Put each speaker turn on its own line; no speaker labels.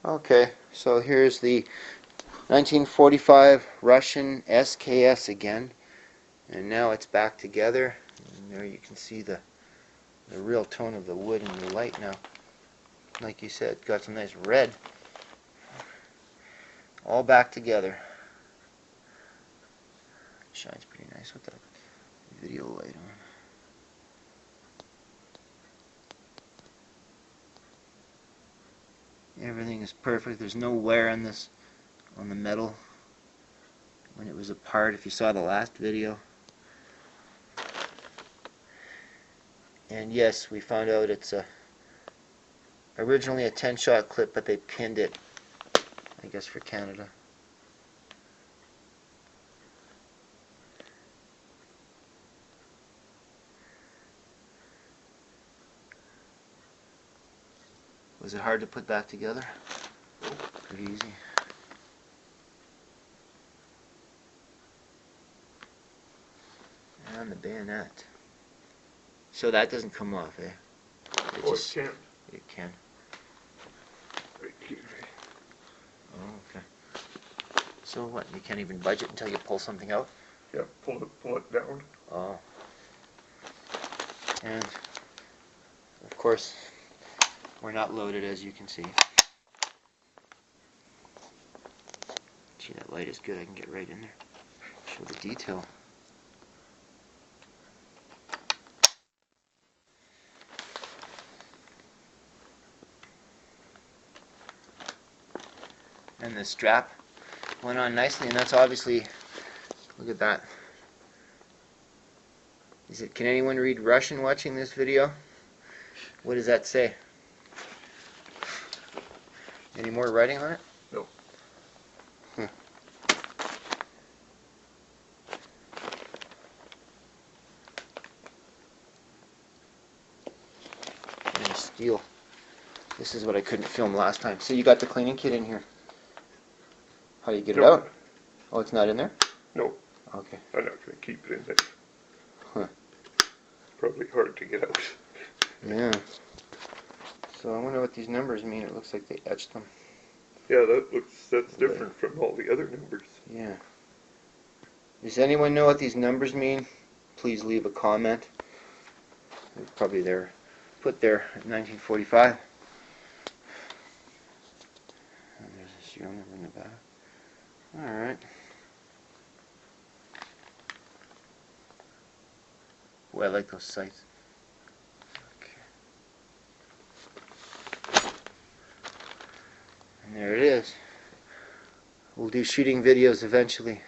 Okay, so here's the 1945 Russian SKS again, and now it's back together. And there you can see the real tone of the wood in the light now. Like you said, got some nice red. All back together. Shines pretty nice with that video light on. Everything is perfect. There's no wear on this, on the metal when it was apart, if you saw the last video. And yes, we found out it's originally a 10-shot clip, but they pinned it, I guess, for Canada. Was it hard to put back together? Pretty easy. And the bayonet. So that doesn't come off, eh?
It can.
It can.
Right here.
Oh, okay. So what? You can't even budge it until you pull something out?
Yeah, pull it down.
Oh. And of course, we're not loaded, as you can see. Gee, that light is good. I can get right in there. Show the detail. And the strap went on nicely, and that's obviously, look at that. Can anyone read Russian watching this video? What does that say? Any more writing on it?
No.
And steel. This is what I couldn't film last time. So you got the cleaning kit in here. How do you get it out? Oh, it's not in there?
No.
Okay.
I'm not going to keep it in there.
Huh.
It's probably hard to get out.
Yeah. So I wonder what these numbers mean. It looks like they etched them.
Yeah, that's different from all the other numbers.
Yeah. Does anyone know what these numbers mean? Please leave a comment. They're probably there, put there in 1945. And there's a serial number in the back. Alright. Boy, I like those sights. Okay. And there it is. We'll do shooting videos eventually.